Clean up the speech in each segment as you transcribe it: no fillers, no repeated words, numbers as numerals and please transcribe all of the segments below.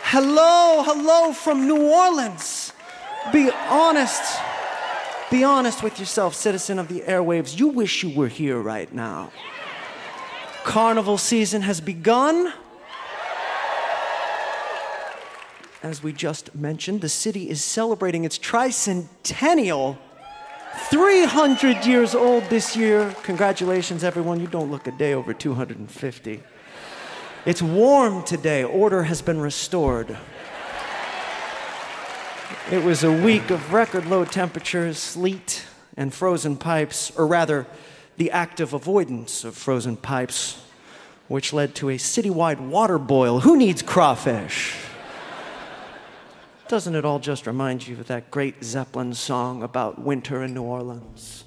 Hello, hello from New Orleans. Be honest with yourself, citizen of the airwaves. You wish you were here right now. Carnival season has begun. As we just mentioned, the city is celebrating its tricentennial. 300 years old this year. Congratulations, everyone. You don't look a day over 250. It's warm today. Order has been restored. It was a week of record low temperatures, sleet, and frozen pipes, or rather, the active avoidance of frozen pipes, which led to a citywide water boil. Who needs crawfish? Doesn't it all just remind you of that great Zeppelin song about winter in New Orleans?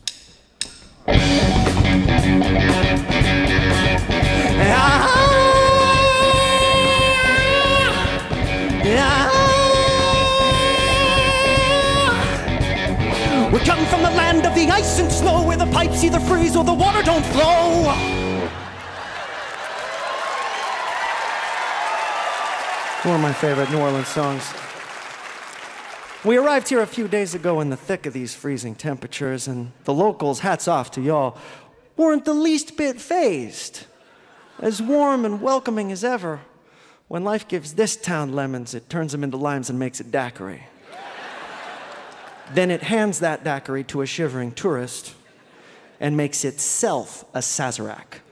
We're coming from the land of the ice and snow, where the pipes either freeze or the water don't flow. One of my favorite New Orleans songs. We arrived here a few days ago in the thick of these freezing temperatures, and the locals, hats off to y'all, weren't the least bit fazed. As warm and welcoming as ever. When life gives this town lemons, it turns them into limes and makes a daiquiri. Then it hands that daiquiri to a shivering tourist and makes itself a Sazerac.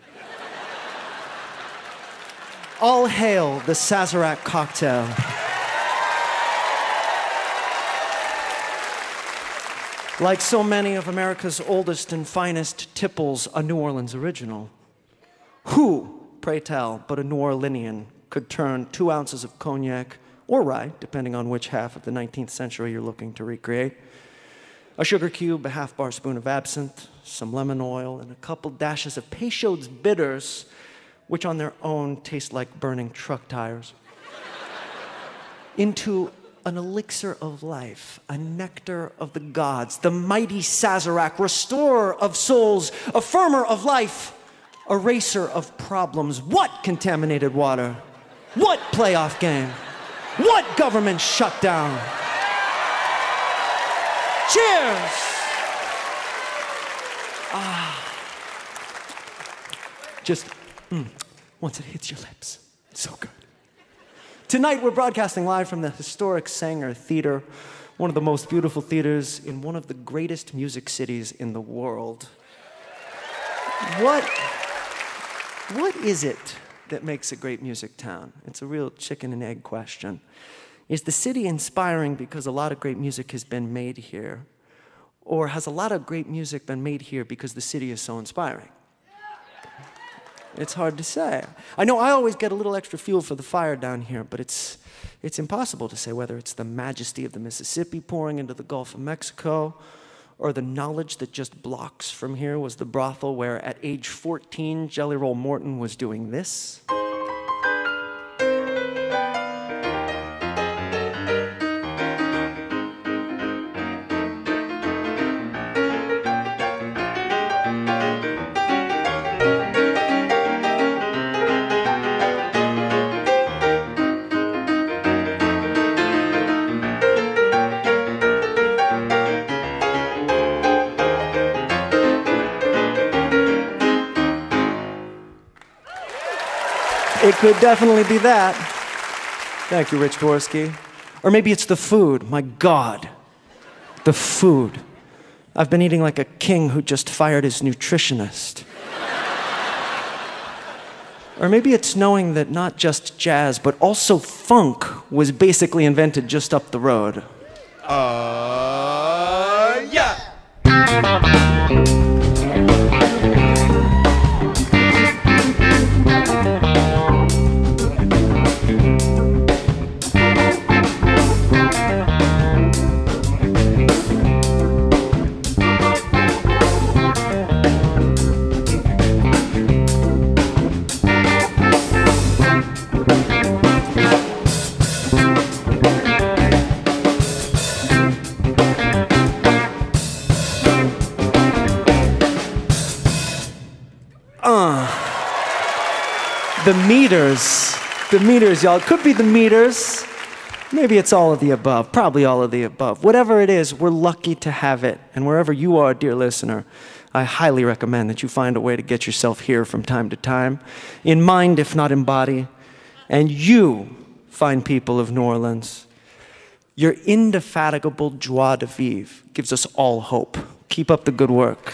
All hail the Sazerac cocktail. Like so many of America's oldest and finest tipples, a New Orleans original. Who, pray tell, but a New Orleanian could turn 2 ounces of cognac, or rye, depending on which half of the 19th century you're looking to recreate, a sugar cube, a half-bar spoon of absinthe, some lemon oil, and a couple dashes of Peychaud's bitters, which on their own taste like burning truck tires, into an elixir of life, a nectar of the gods, the mighty Sazerac, restorer of souls, affirmer of life, eraser of problems. What contaminated water? What playoff game? What government shutdown? Cheers! Once it hits your lips, it's so good. Tonight, we're broadcasting live from the historic Sanger Theater, one of the most beautiful theaters in one of the greatest music cities in the world. What is it that makes a great music town? It's a real chicken and egg question. Is the city inspiring because a lot of great music has been made here? Or has a lot of great music been made here because the city is so inspiring? It's hard to say. I know I always get a little extra fuel for the fire down here, but it's impossible to say whether it's the majesty of the Mississippi pouring into the Gulf of Mexico, or the knowledge that just blocks from here was the brothel where at age 14, Jelly Roll Morton was doing this. It could definitely be that. Thank you, Rich Dworsky. Or maybe it's the food. My God, the food. I've been eating like a king who just fired his nutritionist. Or maybe it's knowing that not just jazz, but also funk was basically invented just up the road. Yeah! The meters, y'all. It could be the meters. Maybe it's all of the above, probably all of the above. Whatever it is, we're lucky to have it. And wherever you are, dear listener, I highly recommend that you find a way to get yourself here from time to time, in mind if not in body. And you, fine people of New Orleans, your indefatigable joie de vivre gives us all hope. Keep up the good work.